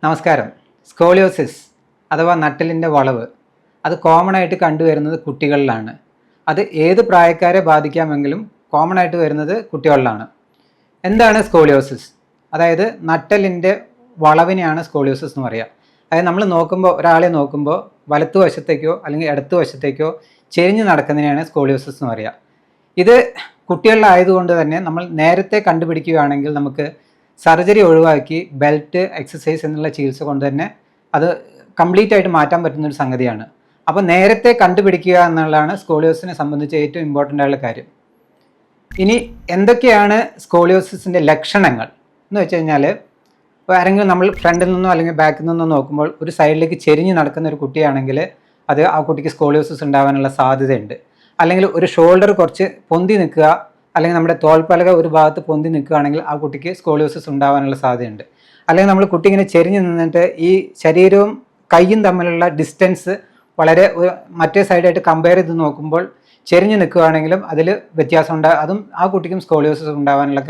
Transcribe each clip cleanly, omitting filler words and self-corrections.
നമസ്കാരം. സ്കോളിയോസിസ് അഥവാ നട്ടെല്ലിൻ്റെ വളവ് അത് കോമൺ ആയിട്ട് കണ്ടുവരുന്നത് കുട്ടികളിലാണ്. അത് ഏത് പ്രായക്കാരെ ബാധിക്കാമെങ്കിലും കോമൺ ആയിട്ട് വരുന്നത് കുട്ടികളിലാണ്. എന്താണ് സ്കോളിയോസിസ്? അതായത് നട്ടെല്ലിൻ്റെ വളവിനെയാണ് സ്കോളിയോസിസ് എന്ന് പറയുക. അതായത് നമ്മൾ നോക്കുമ്പോൾ ഒരാളെ നോക്കുമ്പോൾ വലത്തുവശത്തേക്കോ അല്ലെങ്കിൽ ഇടത്തുവശത്തേക്കോ ചെരിഞ്ഞ് നടക്കുന്നതിനെയാണ് സ്കോളിയോസിസ് എന്ന് പറയുക. ഇത് കുട്ടികളിലായതുകൊണ്ട് തന്നെ നമ്മൾ നേരത്തെ കണ്ടുപിടിക്കുകയാണെങ്കിൽ നമുക്ക് സർജറി ഒഴിവാക്കി ബെൽറ്റ് എക്സസൈസ് എന്നുള്ള ചികിത്സ കൊണ്ട് തന്നെ അത് കംപ്ലീറ്റ് ആയിട്ട് മാറ്റാൻ പറ്റുന്നൊരു സംഗതിയാണ്. അപ്പോൾ നേരത്തെ കണ്ടുപിടിക്കുക എന്നുള്ളതാണ് സ്കോളിയോസിനെ സംബന്ധിച്ച് ഏറ്റവും ഇമ്പോർട്ടൻ്റ് ആയിട്ടുള്ള കാര്യം. ഇനി എന്തൊക്കെയാണ് സ്കോളിയോസിസിൻ്റെ ലക്ഷണങ്ങൾ എന്ന് വെച്ച് കഴിഞ്ഞാൽ, ആരെങ്കിലും നമ്മൾ ഫ്രണ്ടിൽ നിന്നോ അല്ലെങ്കിൽ ബാക്കിൽ നിന്നോ നോക്കുമ്പോൾ ഒരു സൈഡിലേക്ക് ചെരിഞ്ഞ് നടക്കുന്ന ഒരു കുട്ടിയാണെങ്കിൽ അത് ആ കുട്ടിക്ക് സ്കോളിയോസിസ് ഉണ്ടാകാനുള്ള സാധ്യതയുണ്ട്. അല്ലെങ്കിൽ ഒരു ഷോൾഡർ കുറച്ച് പൊന്തി നിൽക്കുക, അല്ലെങ്കിൽ നമ്മുടെ തോൾപ്പലക ഒരു ഭാഗത്ത് പൊന്തി നിൽക്കുകയാണെങ്കിൽ ആ കുട്ടിക്ക് സ്കോളിയോസിസ് ഉണ്ടാകാനുള്ള സാധ്യതയുണ്ട്. അല്ലെങ്കിൽ നമ്മൾ കുട്ടി ഇങ്ങനെ ചെരിഞ്ഞ് നിന്നിട്ട് ഈ ശരീരവും കൈയും തമ്മിലുള്ള ഡിസ്റ്റൻസ് വളരെ മറ്റേ സൈഡായിട്ട് കമ്പയർ ചെയ്ത് നോക്കുമ്പോൾ ചെരിഞ്ഞ് നിൽക്കുകയാണെങ്കിലും അതിൽ വ്യത്യാസം ഉണ്ടാകും, അതും ആ കുട്ടിക്കും സ്കോളിയോസിസ് ഉണ്ടാകാനുള്ള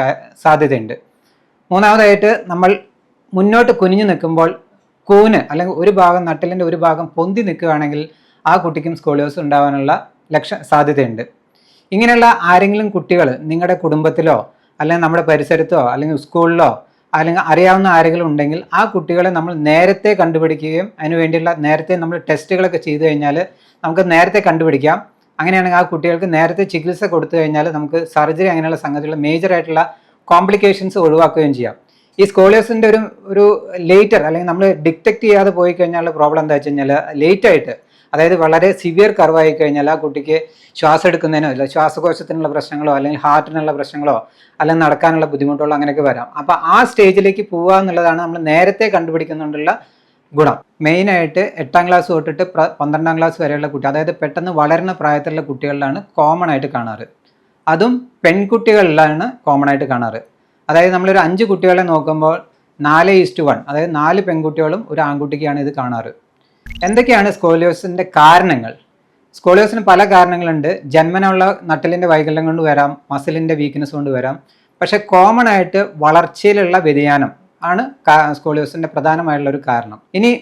സാധ്യതയുണ്ട്. മൂന്നാമതായിട്ട് നമ്മൾ മുന്നോട്ട് കുനിഞ്ഞു നിൽക്കുമ്പോൾ കൂന് അല്ലെങ്കിൽ ഒരു ഭാഗം നട്ടെല്ലിൻ്റെ ഒരു ഭാഗം പൊന്തി നിൽക്കുകയാണെങ്കിൽ ആ കുട്ടിക്കും സ്കോളിയോസിസ് ഉണ്ടാകാനുള്ള സാധ്യതയുണ്ട്. ഇങ്ങനെയുള്ള ആരെങ്കിലും കുട്ടികൾ നിങ്ങളുടെ കുടുംബത്തിലോ അല്ലെങ്കിൽ നമ്മുടെ പരിസരത്തോ അല്ലെങ്കിൽ സ്കൂളിലോ അല്ലെങ്കിൽ അറിയാവുന്ന ആരെങ്കിലും ഉണ്ടെങ്കിൽ ആ കുട്ടികളെ നമ്മൾ നേരത്തെ കണ്ടുപിടിക്കുകയും അതിനുവേണ്ടിയുള്ള നേരത്തെ നമ്മൾ ടെസ്റ്റുകളൊക്കെ ചെയ്തു കഴിഞ്ഞാൽ നമുക്ക് നേരത്തെ കണ്ടുപിടിക്കാം. അങ്ങനെയാണെങ്കിൽ ആ കുട്ടികൾക്ക് നേരത്തെ ചികിത്സ കൊടുത്തു കഴിഞ്ഞാൽ നമുക്ക് സർജറി അങ്ങനെയുള്ള സംഗതികൾ മേജറായിട്ടുള്ള കോംപ്ലിക്കേഷൻസ് ഒഴിവാക്കുകയും ചെയ്യാം. ഈ സ്കോളിയോസിൻ്റെ ഒരു ലേറ്റർ അല്ലെങ്കിൽ നമ്മൾ ഡിറ്റക്ട് ചെയ്യാതെ പോയി കഴിഞ്ഞാൽ പ്രോബ്ലം എന്താ വെച്ച് കഴിഞ്ഞാൽ ലേറ്റായിട്ട്, അതായത് വളരെ സിവിയർ കർവായി കഴിഞ്ഞാൽ ആ കുട്ടിക്ക് ശ്വാസം എടുക്കുന്നതിനോ ഇല്ല ശ്വാസകോശത്തിനുള്ള പ്രശ്നങ്ങളോ അല്ലെങ്കിൽ ഹാർട്ടിനുള്ള പ്രശ്നങ്ങളോ അല്ലെങ്കിൽ നടക്കാനുള്ള ബുദ്ധിമുട്ടുകളോ അങ്ങനെയൊക്കെ വരാം. അപ്പോൾ ആ സ്റ്റേജിലേക്ക് പോവുക എന്നുള്ളതാണ് നമ്മൾ നേരത്തെ കണ്ടുപിടിക്കുന്നുണ്ടുള്ള ഗുണം. മെയിനായിട്ട് 8ാം ക്ലാസ് തൊട്ടിട്ട് 12ാം ക്ലാസ് വരെയുള്ള കുട്ടി, അതായത് പെട്ടെന്ന് വളരുന്ന പ്രായത്തിലുള്ള കുട്ടികളിലാണ് കോമൺ ആയിട്ട് കാണാറ്. അതും പെൺകുട്ടികളിലാണ് കോമൺ ആയിട്ട് കാണാറ്. അതായത് നമ്മളൊരു 5 കുട്ടികളെ നോക്കുമ്പോൾ 4:1, അതായത് 4 പെൺകുട്ടികളും ഒരു ആൺകുട്ടിക്കാണ് ഇത് കാണാറ്. എന്തൊക്കെയാണ് സ്കോളിയോസിൻ്റെ കാരണങ്ങൾ? സ്കോളിയോസിന് പല കാരണങ്ങളുണ്ട്. ജന്മനുള്ള നട്ടലിൻ്റെ വൈകല്യം കൊണ്ട് വരാം, മസിലിൻ്റെ വീക്ക്നെസ് കൊണ്ട് വരാം. പക്ഷേ കോമൺ ആയിട്ട് വളർച്ചയിലുള്ള വ്യതിയാനം ആണ് സ്കോളിയോസിൻ്റെ പ്രധാനമായിട്ടുള്ള ഒരു കാരണം. ഇനി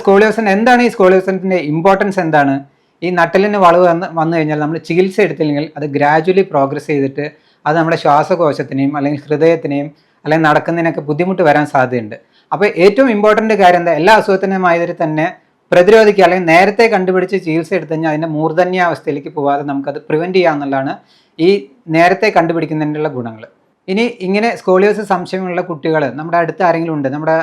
സ്കോളിയോസിന് എന്താണ് ഈ സ്കോളിയോസിൻ്റെ ഇമ്പോർട്ടൻസ് എന്താണ്? ഈ നട്ടലിന് വളവ് വന്നു കഴിഞ്ഞാൽ നമ്മൾ ചികിത്സ എടുത്തില്ലെങ്കിൽ അത് ഗ്രാജുവലി പ്രോഗ്രസ് ചെയ്തിട്ട് അത് നമ്മുടെ ശ്വാസകോശത്തിനെയും അല്ലെങ്കിൽ ഹൃദയത്തിനെയും അല്ലെങ്കിൽ നടക്കുന്നതിനൊക്കെ ബുദ്ധിമുട്ട് വരാൻ സാധ്യതയുണ്ട്. അപ്പോൾ ഏറ്റവും ഇമ്പോർട്ടൻ്റ് കാര്യം എന്താ, എല്ലാ അസുഖത്തിനുമാതിരി തന്നെ പ്രതിരോധിക്കുക അല്ലെങ്കിൽ നേരത്തെ കണ്ടുപിടിച്ച് ചികിത്സ എടുത്തു കഴിഞ്ഞാൽ അതിൻ്റെ മൂർധന്യാവസ്ഥയിലേക്ക് പോകാതെ നമുക്കത് പ്രിവെൻറ്റ് ചെയ്യാമെന്നുള്ളതാണ് ഈ നേരത്തെ കണ്ടുപിടിക്കുന്നതിനുള്ള ഗുണങ്ങൾ. ഇനി ഇങ്ങനെ സ്കോളിയോസിസ് സംശയമുള്ള കുട്ടികൾ നമ്മുടെ അടുത്ത് ആരെങ്കിലും ഉണ്ട്, നമ്മുടെ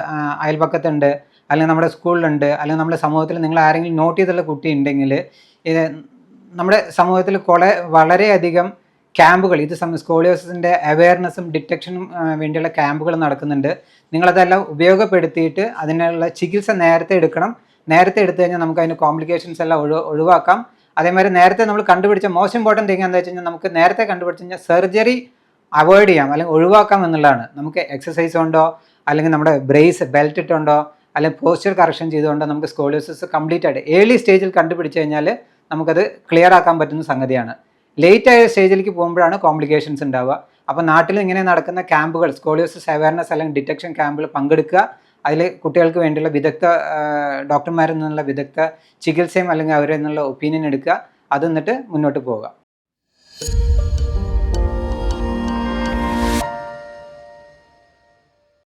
അയൽപക്കത്തുണ്ട് അല്ലെങ്കിൽ നമ്മുടെ സ്കൂളിലുണ്ട് അല്ലെങ്കിൽ നമ്മുടെ സമൂഹത്തിൽ നിങ്ങൾ ആരെങ്കിലും നോട്ട് ചെയ്തുള്ള കുട്ടി ഉണ്ടെങ്കിൽ നമ്മുടെ സമൂഹത്തിൽ വളരെയധികം ക്യാമ്പുകൾ സ്കോളിയോസിൻ്റെ അവയർനെസ്സും ഡിറ്റക്ഷനും വേണ്ടിയുള്ള ക്യാമ്പുകൾ നടക്കുന്നുണ്ട്. നിങ്ങളതെല്ലാം ഉപയോഗപ്പെടുത്തിയിട്ട് അതിനുള്ള ചികിത്സ നേരത്തെ എടുക്കണം. നേരത്തെ എടുത്തു കഴിഞ്ഞാൽ നമുക്ക് അതിന് കോംപ്ലിക്കേഷൻസ് എല്ലാം ഒഴിവാക്കാം. അതേമാതിരി നേരത്തെ നമ്മൾ കണ്ടുപിടിച്ച മോസ്റ്റ് ഇമ്പോർട്ടൻറ്റ് തിങ് എന്താ വെച്ച് കഴിഞ്ഞാൽ നമുക്ക് നേരത്തെ കണ്ടുപിടിച്ച് കഴിഞ്ഞാൽ സർജറി അവോയ്ഡ് ചെയ്യാം അല്ലെങ്കിൽ ഒഴിവാക്കാം എന്നുള്ളതാണ്. നമുക്ക് എക്സസൈസ് കൊണ്ടോ അല്ലെങ്കിൽ നമ്മുടെ ബ്രേസ് ബെൽറ്റ് ഇട്ടുകൊണ്ടോ അല്ലെങ്കിൽ പോസ്ചർ കറക്ഷൻ ചെയ്തുകൊണ്ടോ നമുക്ക് സ്കോളിയോസിസ് കംപ്ലീറ്റ് ആയിട്ട് ഏർലി സ്റ്റേജിൽ കണ്ടുപിടിച്ച് കഴിഞ്ഞാൽ നമുക്കത് ക്ലിയർ ആക്കാൻ പറ്റുന്ന സംഗതിയാണ്. ലേറ്റ് ആയ സ്റ്റേജിലേക്ക് പോകുമ്പോഴാണ് കോംപ്ലിക്കേഷൻസ് ഉണ്ടാവുക. അപ്പോൾ നാട്ടിൽ ഇങ്ങനെ നടക്കുന്ന ക്യാമ്പുകൾ, സ്കോളിയോസിസ് അവയർനെസ് അല്ലെങ്കിൽ ഡിറ്റക്ഷൻ ക്യാമ്പുകൾ പങ്കെടുക്കുക. അതിൽ കുട്ടികൾക്ക് വേണ്ടിയുള്ള ഡോക്ടർമാരിൽ നിന്നുള്ള വിദഗ്ധ ചികിത്സയും അല്ലെങ്കിൽ അവരിൽ നിന്നുള്ള ഒപ്പീനിയൻ എടുക്കുക. അത് എന്നിട്ട് മുന്നോട്ട് പോവുക.